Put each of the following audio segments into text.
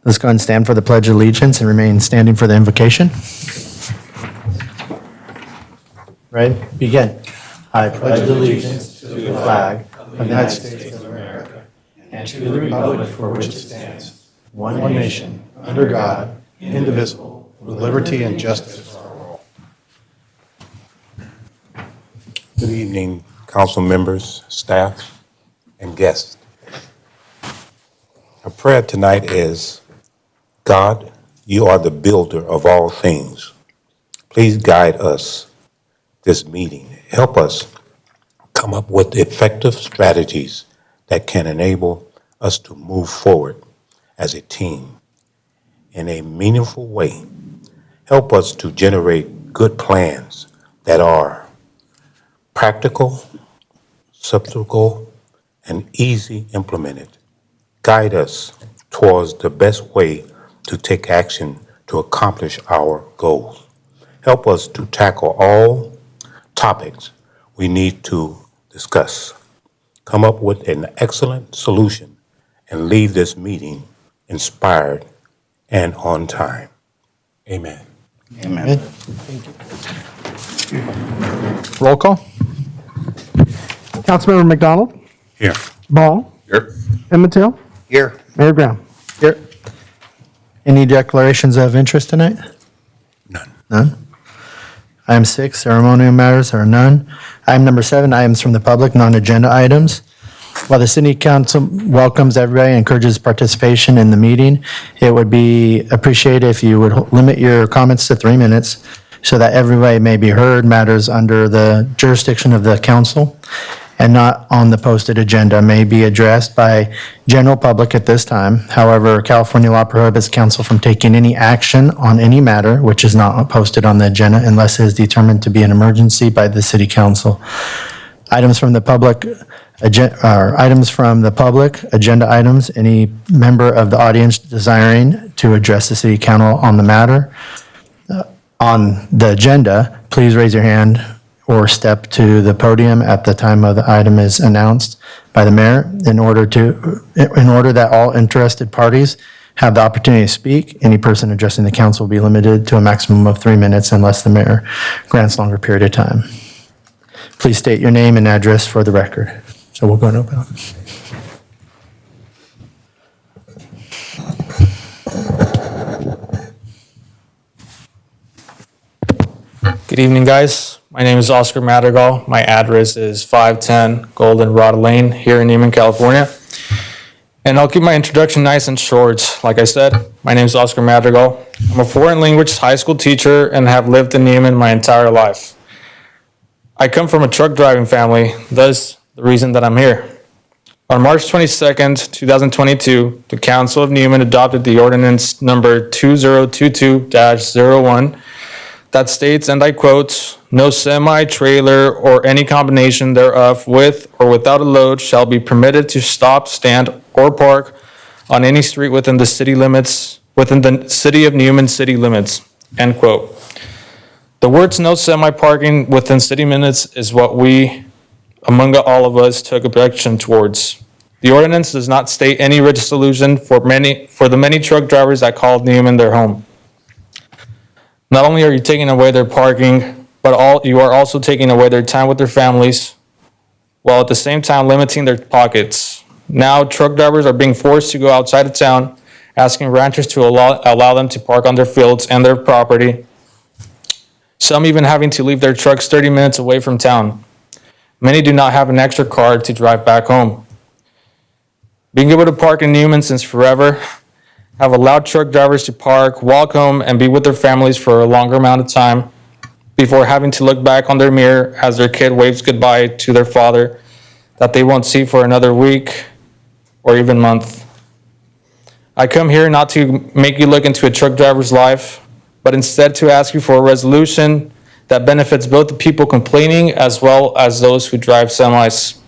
Let's go ahead and stand for the Pledge of Allegiance and remain standing for the invocation. Right? Begin. I pledge allegiance to the flag of the United States of America and to the republic for which it stands, one nation, under God, indivisible, with liberty and justice for all. Good evening, council members, staff, and guests. Our prayer tonight is, God, you are the builder of all things. Please guide us this meeting. Help us come up with effective strategies that can enable us to move forward as a team in a meaningful way. Help us to generate good plans that are practical, substantial, and easy implemented. Guide us towards the best way to take action to accomplish our goals. Help us to tackle all topics we need to discuss. Come up with an excellent solution and leave this meeting inspired and on time. Amen. Amen. Roll call. Councilmember McDonald, Here. Ball, Here. Emmett, Here. Mayor Brown. Here. Any declarations of interest tonight? None. None. Item 6, ceremonial matters, there are none. Item number 7, items from the public, non-agenda items. While the city council welcomes everybody and encourages participation in the meeting, it would be appreciated if you would limit your comments to 3 minutes so that everybody may be heard. Matters under the jurisdiction of the council and not on the posted agenda may be addressed by general public at this time. However, California law prohibits council from taking any action on any matter which is not posted on the agenda unless it is determined to be an emergency by the city council. Items from the public, agenda items, any member of the audience desiring to address the city council on the matter on the agenda, please raise your hand or step to the podium at the time of the item is announced by the mayor in order that all interested parties have the opportunity to speak. Any person addressing the council will be limited to a maximum of 3 minutes unless the mayor grants longer period of time. Please state your name and address for the record. So we'll go and open up. Good evening, guys. My name is Oscar Madrigal. My address is 510 Goldenrod Lane here in Newman, California. And I'll keep my introduction nice and short. Like I said, my name is Oscar Madrigal. I'm a foreign language high school teacher and have lived in Newman my entire life. I come from a truck driving family, thus the reason that I'm here. On March 22nd, 2022, the Council of Newman adopted the ordinance number 2022-01 that states, and I quote, "No semi-trailer or any combination thereof with or without a load shall be permitted to stop, stand, or park on any street within the city limits, within the city of Newman city limits," end quote. The words "no semi-parking within city limits" is what we, among all of us, took objection towards. The ordinance does not state any written solution for the many truck drivers that called Newman their home. Not only are you taking away their parking, but you are also taking away their time with their families, while at the same time limiting their pockets. Now, truck drivers are being forced to go outside of town, asking ranchers to allow them to park on their fields and their property. Some even having to leave their trucks 30 minutes away from town. Many do not have an extra car to drive back home. Being able to park in Newman since forever, have allowed truck drivers to park, walk home, and be with their families for a longer amount of time before having to look back on their mirror as their kid waves goodbye to their father that they won't see for another week or even month. I come here not to make you look into a truck driver's life, but instead to ask you for a resolution that benefits both the people complaining as well as those who drive semis.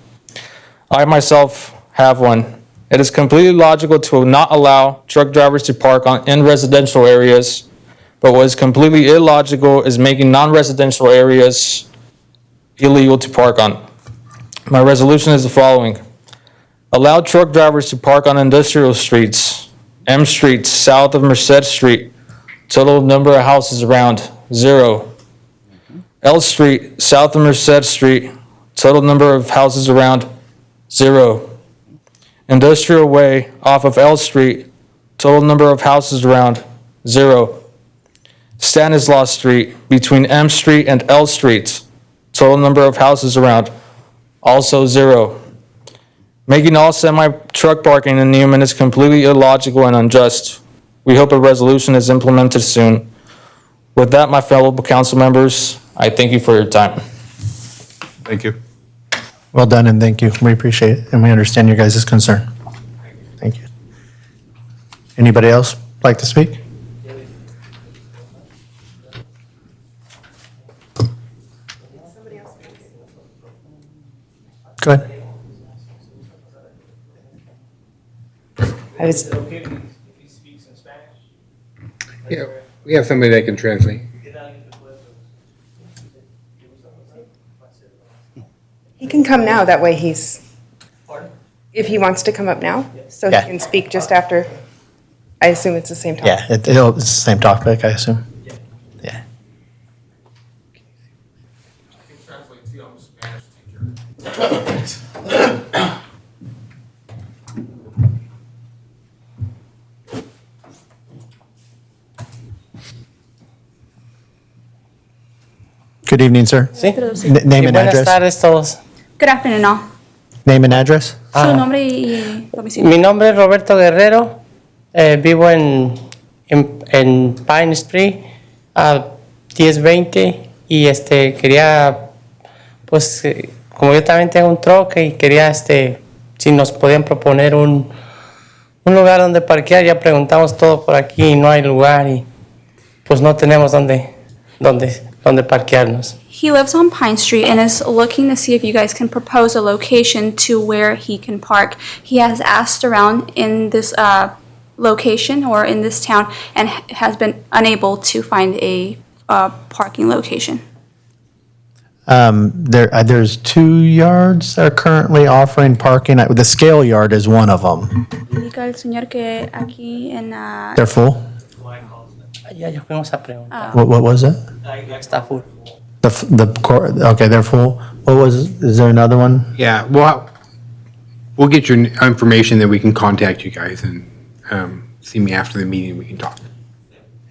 I myself have one. It is completely logical to not allow truck drivers to park in residential areas, but what is completely illogical is making non-residential areas illegal to park on. My resolution is the following. Allow truck drivers to park on industrial streets. M Street south of Merced Street, total number of houses around, 0. L Street south of Merced Street, total number of houses around, 0. Industrial Way off of L Street, total number of houses around, 0. Stanislaus Street between M Street and L Streets, total number of houses around, also 0. Making all semi-truck parking in Newman is completely illogical and unjust. We hope a resolution is implemented soon. With that, my fellow council members, I thank you for your time. Thank you. Well done, and thank you. We appreciate it, and we understand your guys' concern. Thank you. Anybody else like to speak? Go ahead. Yeah, we have somebody that can translate. He can come now, that way if he wants to come up now, so he Yeah. can speak just after, I assume it's the same time. Yeah, it's the same topic, I assume. Yeah. Good evening, sir. Sí. Name Y and buenas address. tardes todos. Good afternoon, all. Name and address. Su nombre y domicilio. Mi nombre es Roberto Guerrero. Vivo en Pine Spree, a 1020. Y quería, pues, como yo también tengo un troque y quería, si nos podían proponer un lugar donde parquear. Ya preguntamos todo por aquí y no hay lugar y pues no tenemos donde parquearnos. He lives on Pine Street and is looking to see if you guys can propose a location to where he can park. He has asked around in this location or in this town and has been unable to find a parking location. There's 2 yards that are currently offering parking. The Scale Yard is one of them. Indica el señor que aquí en They're full? Ya fuimos a preguntar. What was it? Está full. Okay, they're full. Is there another one? Yeah, we'll get your information, then we can contact you guys and see me after the meeting, we can talk.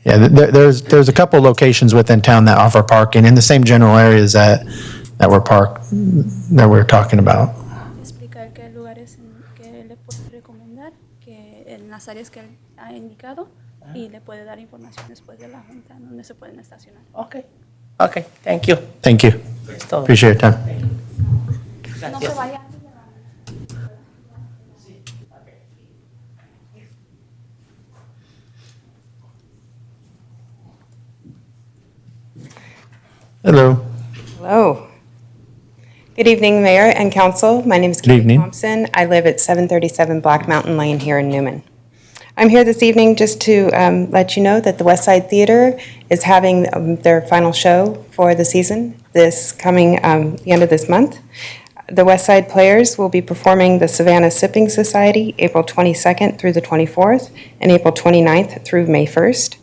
Yeah, there's a couple locations within town that offer parking in the same general areas that we're talking about. Explicar qué lugares que le puede recomendar que en las áreas que él ha indicado y le puede dar información después de la junta donde se pueden estacionar. Okay, thank you. Thank you. Es todo. Appreciate your time. No se vaya. Hello. Hello. Good evening, Mayor and Council. My name is Good Katie evening. Thompson. I live at 737 Black Mountain Lane here in Newman. I'm here this evening just to let you know that the West Side Theater is having their final show for the season this coming the end of this month. The West Side Players will be performing the Savannah Sipping Society April 22nd through the 24th and April 29th through May 1st.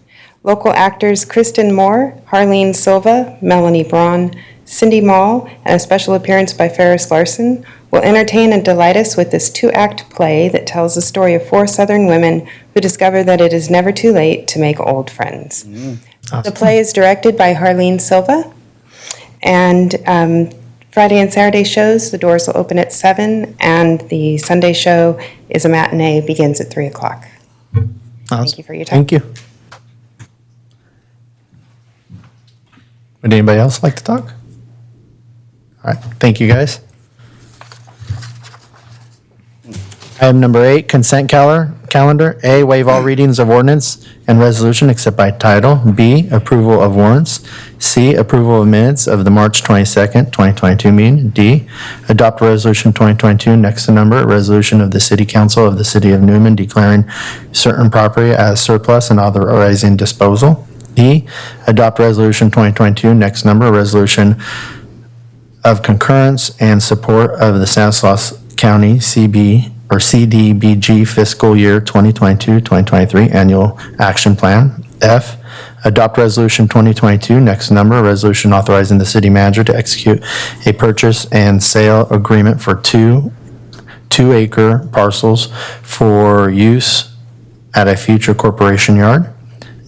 Local actors Kristen Moore, Harleen Silva, Melanie Braun, Cindy Mall, and a special appearance by Ferris Larson will entertain and delight us with this 2-act play that tells the story of 4 Southern women who discover that it is never too late to make old friends. Awesome. The play is directed by Harleen Silva, and Friday and Saturday shows, the doors will open at 7, and the Sunday show is a matinee, begins at 3 o'clock. Thank you for your time. Thank you. Would anybody else like to talk? All right, thank you, guys. Item number 8, consent calendar. A, waive all readings of ordinance and resolution except by title. B, approval of warrants. C, approval of minutes of the March 22nd, 2022 meeting. D, adopt resolution 2022, next to number, a resolution of the City Council of the City of Newman declaring certain property as surplus and authorizing disposal. E, adopt resolution 2022, next number, a resolution of concurrence and support of the Stanislaus County CB or CDBG fiscal year 2022-2023 annual action plan. F, adopt resolution 2022, next number, a resolution authorizing the city manager to execute a purchase and sale agreement for two-acre parcels for use at a future corporation yard.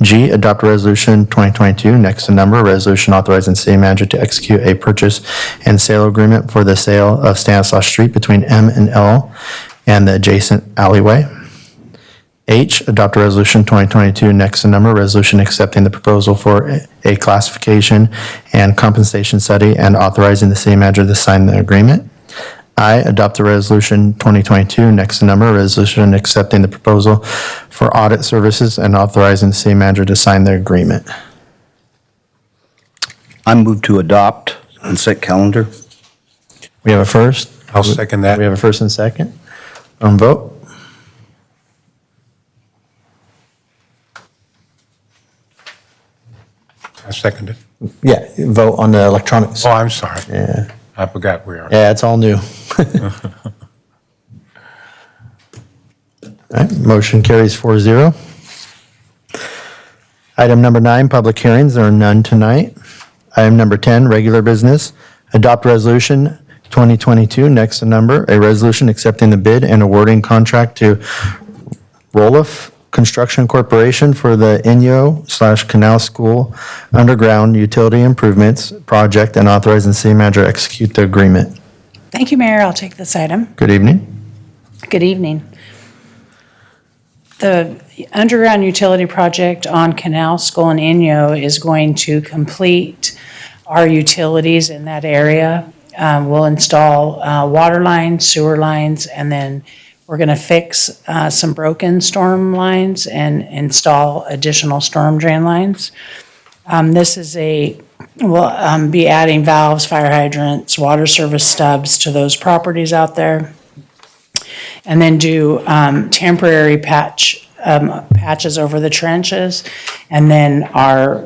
G, adopt resolution 2022, next to number, a resolution authorizing the city manager to execute a purchase and sale agreement for the sale of Stanislaus Street between M and L and the adjacent alleyway. H, adopt resolution 2022, next to number, resolution accepting the proposal for a classification and compensation study and authorizing the city manager to sign the agreement. I, adopt the resolution 2022, next to number, resolution accepting the proposal for audit services and authorizing the city manager to sign the agreement. I move to adopt and set calendar. We have a first. I'll second that. We have a first and second. Vote. I second it. Yeah, vote on the electronics. Oh, I'm sorry. Yeah, I forgot we are. yeah, it's all new. All right, motion carries 4-0. Item number 9, public hearings. There are none tonight. Item number 10, regular business. Adopt resolution 2022, next to number, a resolution accepting the bid and awarding contract to Roloff Construction Corporation for the Inyo/Canal School Underground Utility Improvements Project and authorizing the city manager to execute the agreement. Thank you, Mayor. I'll take this item. Good evening. Good evening. The underground utility project on Canal School and Inyo is going to complete our utilities in that area. We'll install water lines, sewer lines, and then we're going to fix some broken storm lines and install additional storm drain lines. We'll be adding valves, fire hydrants, water service stubs to those properties out there. And then do temporary patches over the trenches. And then our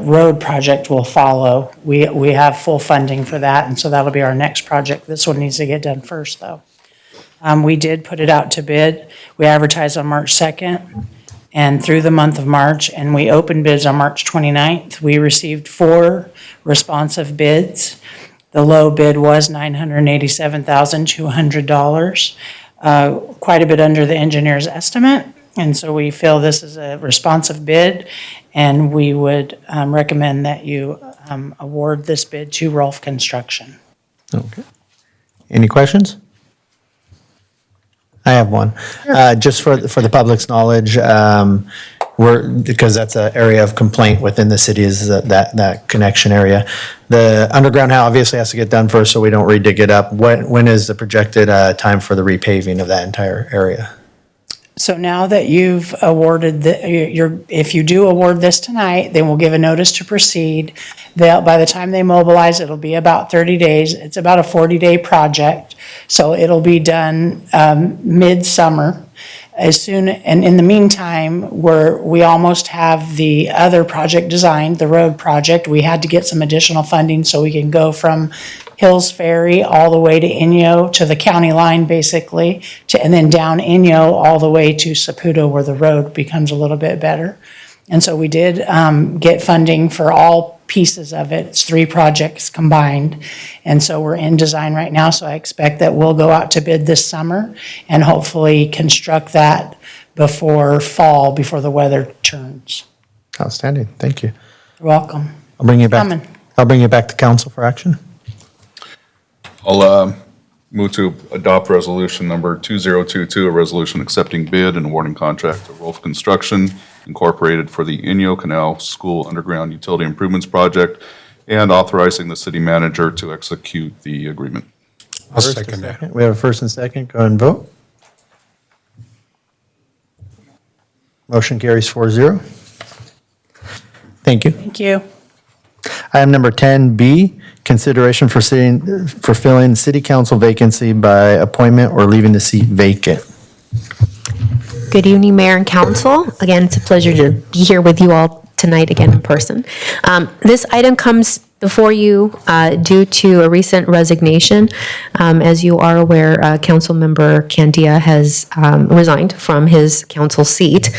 road project will follow. We have full funding for that, and so that'll be our next project. This one needs to get done first, though. We did put it out to bid. We advertised on March 2nd and through the month of March, and we opened bids on March 29th. We received 4 responsive bids. The low bid was $987,200. Quite a bit under the engineer's estimate, and so we feel this is a responsive bid, and we would recommend that you award this bid to Rolf Construction. Okay. Any questions? I have one. Just for the public's knowledge, because that's an area of complaint within the city is that connection area. The underground obviously has to get done first so we don't re-dig it up. When is the projected time for the repaving of that entire area? So now that you've awarded, if you do award this tonight, then we'll give a notice to proceed. By the time they mobilize, it'll be about 30 days. It's about a 40-day project, so it'll be done mid-summer. And in the meantime, we almost have the other project designed, the road project. We had to get some additional funding so we can go from Hills Ferry all the way to Inyo, to the county line basically, and then down Inyo all the way to Saputo where the road becomes a little bit better. And so we did get funding for all pieces of it. It's 3 projects combined. And so we're in design right now, so I expect that we'll go out to bid this summer and hopefully construct that before fall, before the weather turns. Outstanding. Thank you. You're welcome. I'll bring you back. Coming. I'll bring you back to council for action. I'll move to adopt resolution number 2022, a resolution accepting bid and awarding contract to Rolf Construction Incorporated for the Inyo Canal School Underground Utility Improvements Project and authorizing the city manager to execute the agreement. I'll second that. We have a first and second. Go ahead and vote. Motion carries 4-0. Thank you. Thank you. Item number 10B, consideration for filling city council vacancy by appointment or leaving the seat vacant. Good evening, Mayor and Council. Again, it's a pleasure to be here with you all tonight again in person. This item comes before you due to a recent resignation. As you are aware, Councilmember Candia has resigned from his council seat,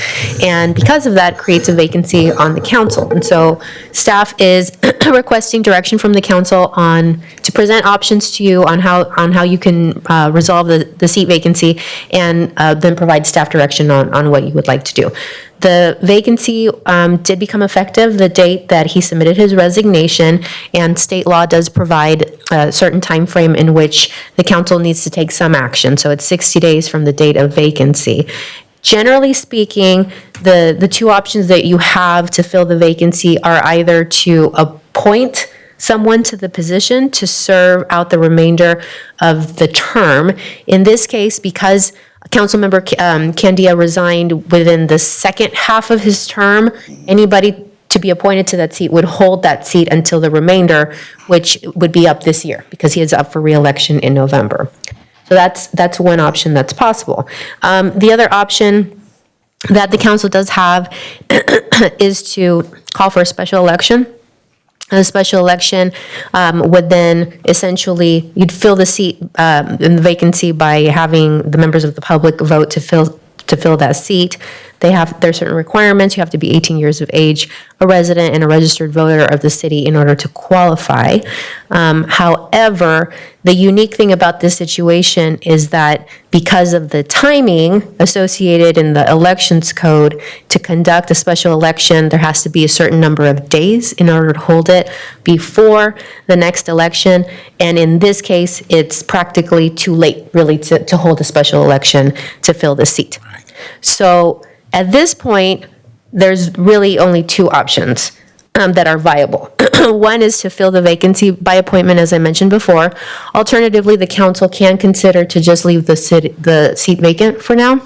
and because of that, creates a vacancy on the council. And so staff is requesting direction from the council to present options to you on how you can resolve the seat vacancy, and then provide staff direction on what you would like to do. The vacancy did become effective the date that he submitted his resignation, and state law does provide a certain time frame in which the council needs to take some action. So it's 60 days from the date of vacancy. Generally speaking, the two options that you have to fill the vacancy are either to appoint someone to the position to serve out the remainder of the term. In this case, because Councilmember Candia resigned within the second half of his term, anybody to be appointed to that seat would hold that seat until the remainder, which would be up this year, because he is up for re-election in November. So that's one option that's possible. The other option that the council does have is to call for a special election. A special election would then essentially, you'd fill the seat in the vacancy by having the members of the public vote to fill that seat. There's certain requirements. You have to be 18 years of age, a resident and a registered voter of the city in order to qualify. However, the unique thing about this situation is that because of the timing associated in the elections code, to conduct a special election, there has to be a certain number of days in order to hold it before the next election. And in this case, it's practically too late, really, to hold a special election to fill the seat. So at this point, there's really only two options that are viable. One is to fill the vacancy by appointment, as I mentioned before. Alternatively, the council can consider to just leave the seat vacant for now.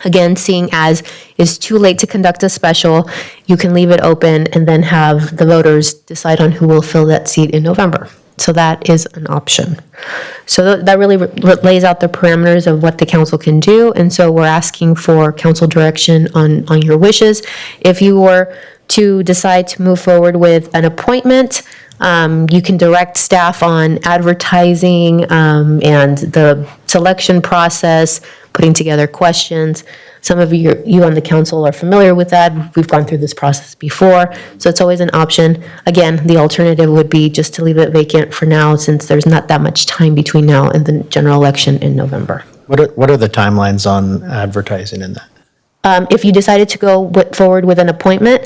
Again, seeing as it's too late to conduct a special, you can leave it open and then have the voters decide on who will fill that seat in November. So that is an option. So that really lays out the parameters of what the council can do. And so we're asking for council direction on your wishes. If you were to decide to move forward with an appointment, you can direct staff on advertising and the selection process, putting together questions. Some of you on the council are familiar with that. We've gone through this process before, so it's always an option. Again, the alternative would be just to leave it vacant for now, since there's not that much time between now and the general election in November. What are the timelines on advertising in that? If you decided to go forward with an appointment,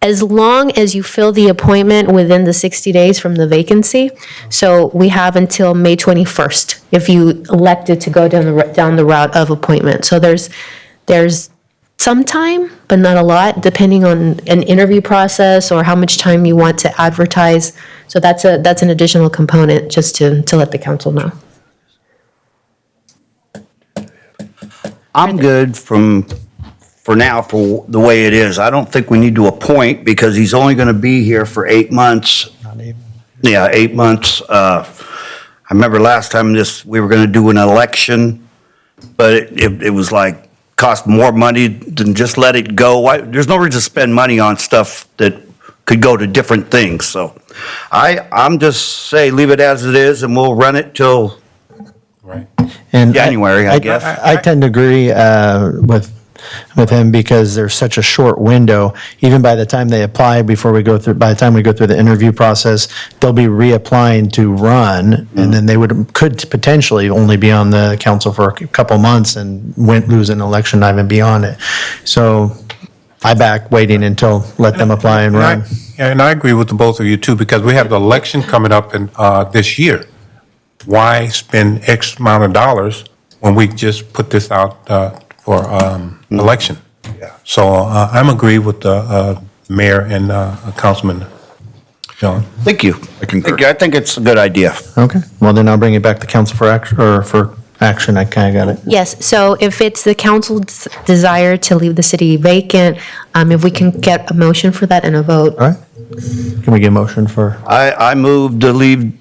as long as you fill the appointment within the 60 days from the vacancy. So we have until May 21st if you elected to go down the route of appointment. So there's some time, but not a lot, depending on an interview process or how much time you want to advertise. So that's an additional component just to let the council know. I'm good for now, for the way it is. I don't think we need to appoint because he's only going to be here for 8 months. Not even. Yeah, 8 months. I remember last time we were going to do an election, but it was like cost more money than just let it go. There's no reason to spend money on stuff that could go to different things. So I'm just say leave it as it is, and we'll run it till And January, I guess. I tend to agree with him because there's such a short window. Even by the time they apply, by the time we go through the interview process, they'll be reapplying to run, and then they could potentially only be on the council for a couple months and lose an election, not even be on it. So I back waiting until let them apply and run. And I agree with the both of you too, because we have the election coming up in this year. Why spend X amount of dollars when we just put this out for election? Yeah. So I'm agree with the mayor and Councilman John. Thank you. I concur. I think it's a good idea. Okay, well then I'll bring it back to council for action, I kind of got it. Yes, so if it's the council's desire to leave the city vacant, if we can get a motion for that and a vote. All right, can we get a motion for? I move to leave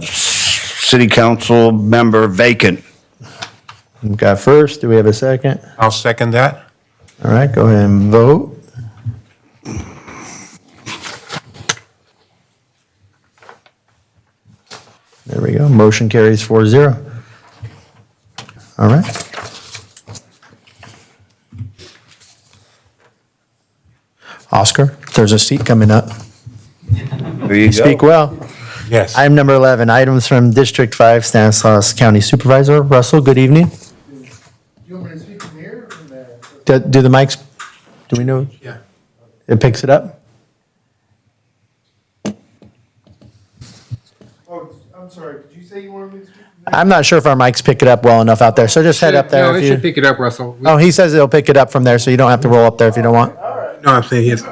city council member vacant. We've got first, do we have a second? I'll second that. All right, go ahead and vote. Motion carries 4-0. All right. Oscar, there's a seat coming up. There you go. Speak well. Yes. Item number 11, items from District 5, Stanislaus County Supervisor. Russell, good evening. You want me to speak from here or from there? Do the mics, do we know? Yeah. It picks it up? Oh, I'm sorry, did you say you wanted me to speak from there? I'm not sure if our mics pick it up well enough out there, so just head up there. No, if it should you. pick it up, Russell. Oh, he says it'll pick it up from there, so you don't have to roll up there if you don't want. No, I'm saying his.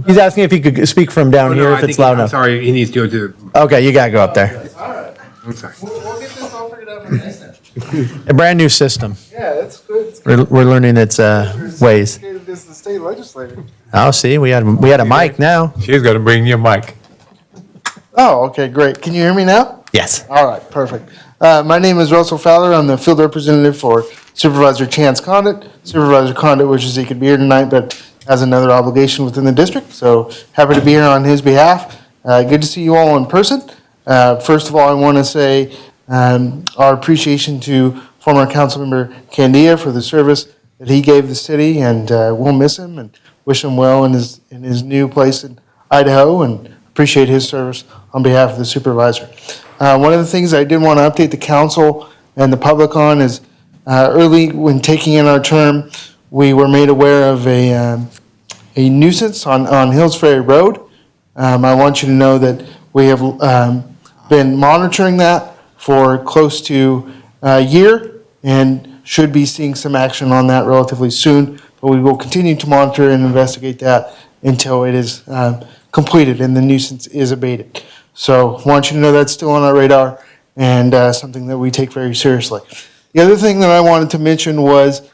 He's asking if he could speak from down here if it's loud I'm enough. sorry, he needs to go to the, Okay, you gotta go up there. I'm sorry. We'll get this all figured out from this then. A brand new system. Yeah, that's good. It's good. We're learning its ways. Educated as the state legislator. Oh, see, we had a mic now. She's gonna bring your mic. Oh, okay, great. Can you hear me now? Yes. All right, perfect. My name is Russell Fowler. I'm the field representative for Supervisor Chance Condit. Supervisor Condit wishes he could be here tonight, but has another obligation within the district, so happy to be here on his behalf. Good to see you all in person. First of all, I want to say our appreciation to former Councilmember Candia for the service that he gave the city, and we'll miss him and wish him well in his new place in Idaho, and appreciate his service on behalf of the supervisor. One of the things I did want to update the council and the public on is early when taking in our term, we were made aware of a nuisance on Hills Ferry Road. I want you to know that we have been monitoring that for close to a year and should be seeing some action on that relatively soon. But we will continue to monitor and investigate that until it is completed and the nuisance is abated. So I want you to know that's still on our radar and something that we take very seriously. The other thing that I wanted to mention was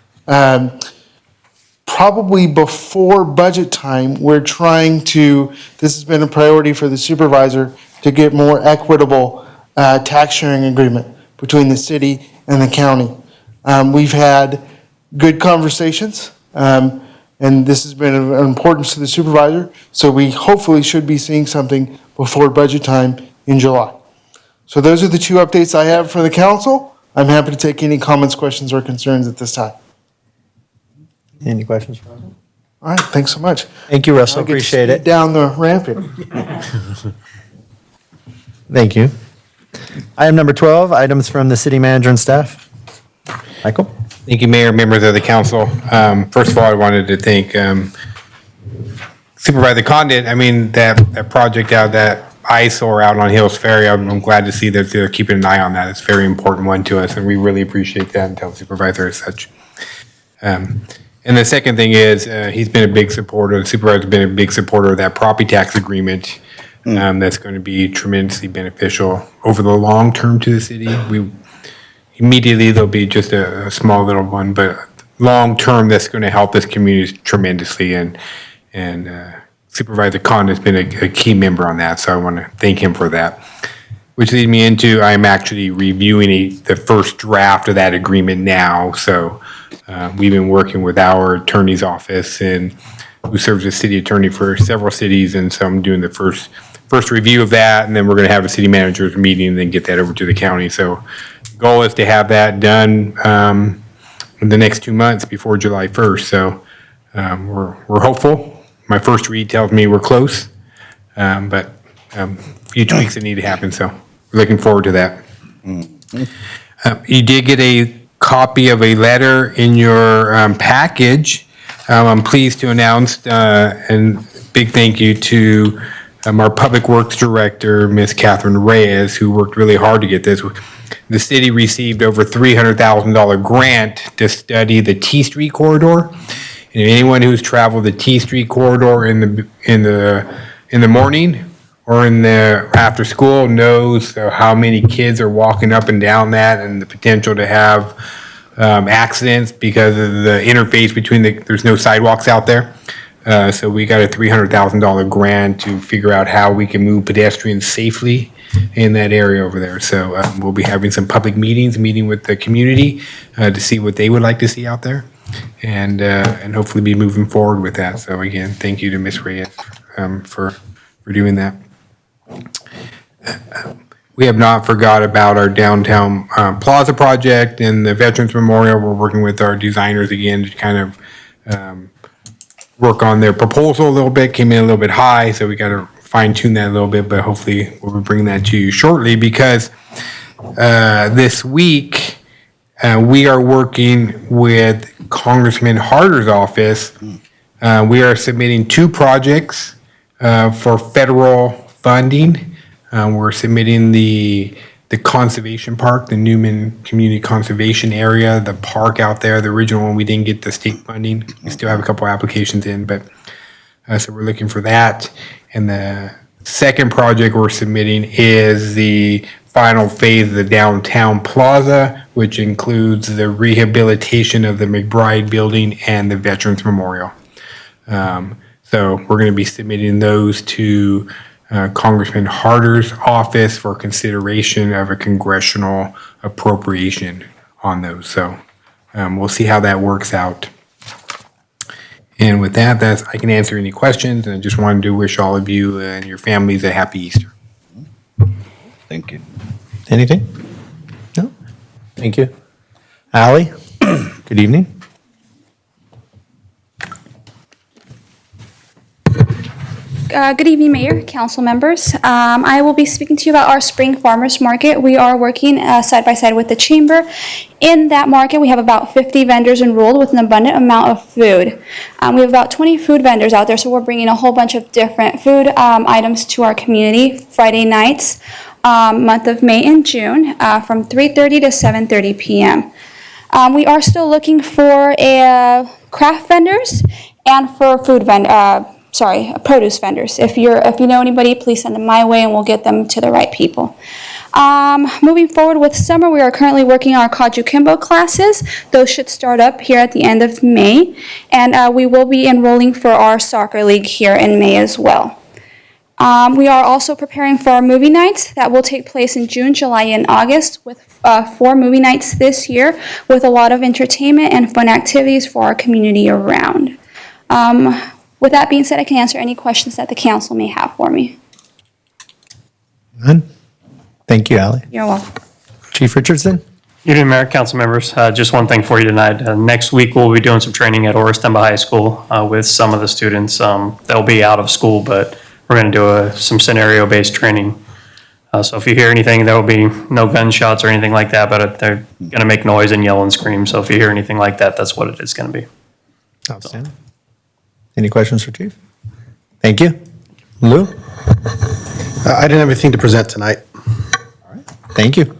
probably before budget time, we're trying to, this has been a priority for the supervisor, to get more equitable tax sharing agreement between the city and the county. We've had good conversations, and this has been of importance to the supervisor, so we hopefully should be seeing something before budget time in July. So those are the two updates I have for the council. I'm happy to take any comments, questions, or concerns at this time. Any questions? All right, thanks so much. Thank you, Russell. I'll get to Appreciate speed it. down the ramp here. Thank you. Item number 12, items from the city manager and staff. Michael? Thank you, Mayor, members of the council. First of all, I wanted to thank Supervisor Condit. I mean, that project out, that eyesore out on Hills Ferry, I'm glad to see that they're keeping an eye on that. It's a very important one to us, and we really appreciate that and tell the supervisor as such. And the second thing is, he's been a big supporter, the supervisor's been a big supporter of that property tax agreement. That's going to be tremendously beneficial over the long term to the city. Immediately, there'll be just a small little one, but long term, that's going to help this community tremendously. And Supervisor Khan has been a key member on that, so I want to thank him for that. Which leads me into, I'm actually reviewing the first draft of that agreement now. So we've been working with our attorney's office, and who serves as city attorney for several cities, and so I'm doing the first review of that, and then we're going to have a city managers meeting and then get that over to the county. So the goal is to have that done in the next 2 months before July 1st. So we're hopeful. My first read tells me we're close, but a few tweaks that need to happen. So we're looking forward to that. You did get a copy of a letter in your package. I'm pleased to announce, and big thank you to our Public Works Director, Ms. Catherine Reyes, who worked really hard to get this. The city received over $300,000 grant to study the T Street corridor. And anyone who's traveled the T Street corridor in the morning or in the after school knows how many kids are walking up and down that, and the potential to have accidents because of the interface between there's no sidewalks out there. So we got a $300,000 grant to figure out how we can move pedestrians safely in that area over there. So we'll be having some public meeting with the community to see what they would like to see out there, and hopefully be moving forward with that. So again, thank you to Ms. Reyes for doing that. we have not forgot about our downtown plaza project and the Veterans Memorial. We're working with our designers again to kind of work on their proposal a little bit. Came in a little bit high, so we got to fine tune that a little bit, but hopefully we'll be bringing that to you shortly because this week we are working with Congressman Harder's office. We are submitting 2 projects for federal funding. We're submitting the conservation park, the Newman Community Conservation Area, the park out there, the original one, we didn't get the state funding. We still have a couple applications in, but, so we're looking for that. And the second project we're submitting is the final phase of the downtown plaza, which includes the rehabilitation of the McBride Building and the Veterans Memorial. So we're going to be submitting those to Congressman Harder's office for consideration of a congressional appropriation on those. So we'll see how that works out. And with that, I can answer any questions, and I just wanted to wish all of you and your families a happy Easter. Thank you. Anything? No? Thank you. Ally, good evening. Good evening, Mayor, council members. I will be speaking to you about our Spring Farmers Market. We are working side by side with the Chamber. In that market, we have about 50 vendors enrolled with an abundant amount of food. We have about 20 food vendors out there, so we're bringing a whole bunch of different food items to our community Friday nights, month of May and June, from 3:30 to 7:30 p.m. We are still looking for craft vendors and for produce vendors. If you know anybody, please send them my way and we'll get them to the right people. Moving forward with summer, we are currently working on our Kajukimbo classes. Those should start up here at the end of May. And we will be enrolling for our soccer league here in May as well. We are also preparing for our movie nights that will take place in June, July, and August with 4 movie nights this year with a lot of entertainment and fun activities for our community around. With that being said, I can answer any questions that the council may have for me. None? Thank you, Ally. You're welcome. Chief Richardson? Good evening, Mayor, council members. Just one thing for you tonight. Next week, we'll be doing some training at Oristema High School with some of the students. They'll be out of school, but we're going to do some scenario-based training. So if you hear anything, there will be no gunshots or anything like that, but they're going to make noise and yell and scream. So if you hear anything like that, that's what it is going to be. Outstanding. Any questions for Chief? Thank you. Lou? I didn't have anything to present tonight. Thank you.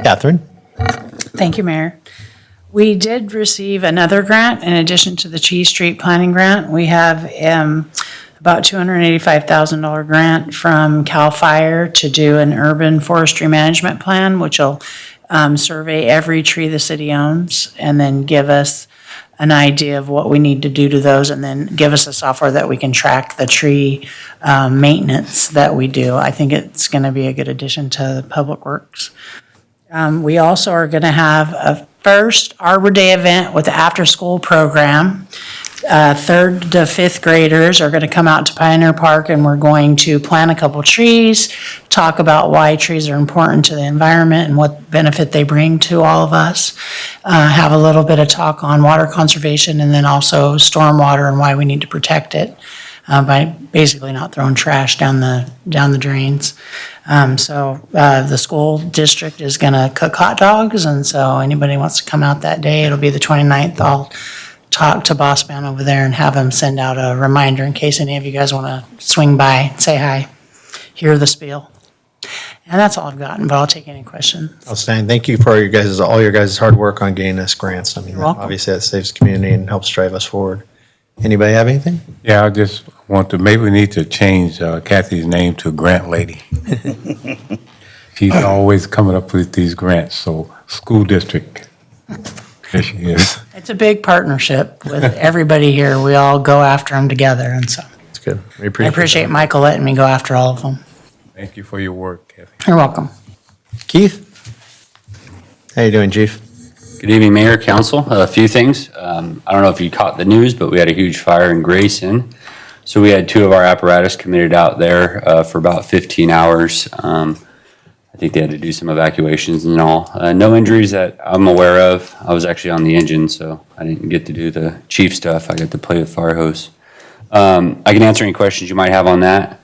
Catherine? Thank you, Mayor. We did receive another grant in addition to the Cheese Street Planning Grant. We have about $285,000 grant from CAL FIRE to do an urban forestry management plan, which will survey every tree the city owns and then give us an idea of what we need to do to those, and then give us a software that we can track the tree maintenance that we do. I think it's going to be a good addition to Public Works. We also are going to have a first Arbor Day event with the after-school program. 3rd to 5th graders are going to come out to Pioneer Park, and we're going to plant a couple trees, talk about why trees are important to the environment and what benefit they bring to all of us. Have a little bit of talk on water conservation and then also stormwater and why we need to protect it by basically not throwing trash down the drains. So the school district is going to cook hot dogs, and so anybody wants to come out that day, it'll be the 29th. I'll talk to Boss Man over there and have him send out a reminder in case any of you guys want to swing by, say hi, hear the spiel. And that's all I've gotten, but I'll take any questions. Outstanding. Thank you for all your guys' hard work on getting us grants. I mean, You're welcome. obviously that saves the community and helps drive us forward. Anybody have anything? Yeah, I just want to, maybe we need to change Kathy's name to Grant Lady. She's always coming up with these grants, so school district. There she is. It's a big partnership with everybody here. We all go after them together, and so It's good. We I appreciate Michael letting me go after all of them. Thank you for your work, Kathy. You're welcome. Keith? How you doing, Chief? Good evening, Mayor, Council. A few things. I don't know if you caught the news, but we had a huge fire in Grayson. So we had 2 of our apparatus committed out there for about 15 hours. I think they had to do some evacuations and all. No injuries that I'm aware of. I was actually on the engine, so I didn't get to do the chief stuff. I got to play with fire hose. I can answer any questions you might have on that.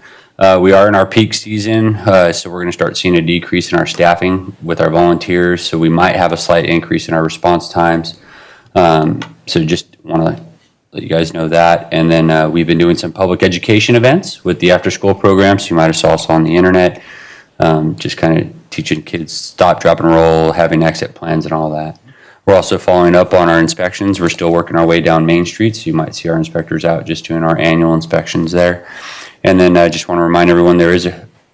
We are in our peak season, so we're going to start seeing a decrease in our staffing with our volunteers. So we might have a slight increase in our response times. So just want to let you guys know that. And then we've been doing some public education events with the after-school programs. You might have saw us on the internet, just kind of teaching kids stop, drop, and roll, having exit plans and all that. We're also following up on our inspections. We're still working our way down Main Street, so you might see our inspectors out just doing our annual inspections there. And then I just want to remind everyone there is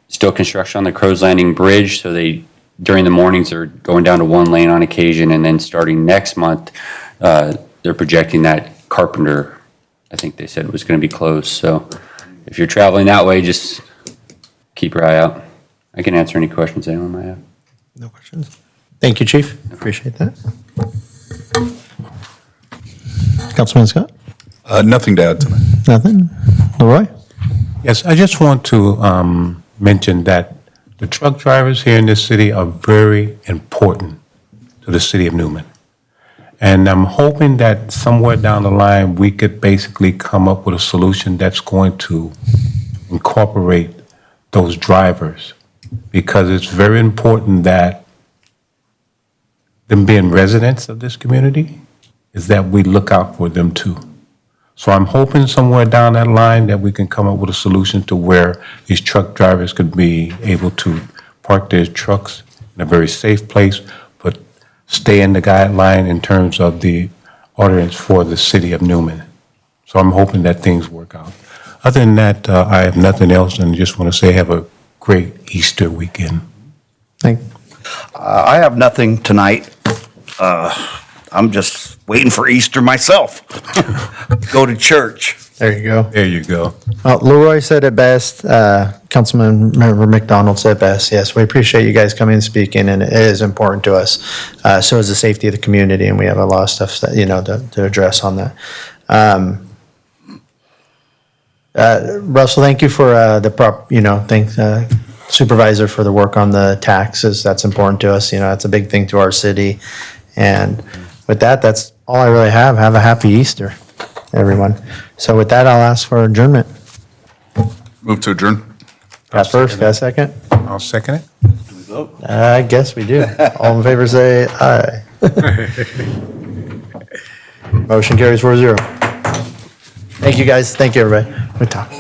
still construction on the Crow's Landing Bridge, so during the mornings they're going down to 1 lane on occasion, and then starting next month, they're projecting that Carpenter, I think they said, was going to be closed. So if you're traveling that way, just keep your eye out. I can answer any questions anyone might have. No questions. Thank you, Chief. Appreciate that. Councilman Scott? Nothing to add tonight. Nothing? Leroy? Yes, I just want to mention that the truck drivers here in this city are very important to the city of Newman. And I'm hoping that somewhere down the line, we could basically come up with a solution that's going to incorporate those drivers, because it's very important that them being residents of this community, is that we look out for them too. So I'm hoping somewhere down that line that we can come up with a solution to where these truck drivers could be able to park their trucks in a very safe place, but stay in the guideline in terms of the ordinance for the city of Newman. So I'm hoping that things work out. Other than that, I have nothing else, and just want to say have a great Easter weekend. I have nothing tonight. I'm just waiting for Easter myself. Go to church. There you go. There you go. Leroy said it best. Councilman Member McDonald said it best. Yes, we appreciate you guys coming and speaking, and it is important to us. So is the safety of the community, and we have a lot of stuff that, to address on that. Russell, thank you for thank Supervisor for the work on the taxes. That's important to us. It's a big thing to our city. And with that, that's all I really have. Have a happy Easter, everyone. So with that, I'll ask for adjournment. Move to adjourn. Got first, got a second? I'll second it. I guess we do. All in favor, say aye. Motion carries 4-0. Thank you, guys. Thank you, everybody. Good talk.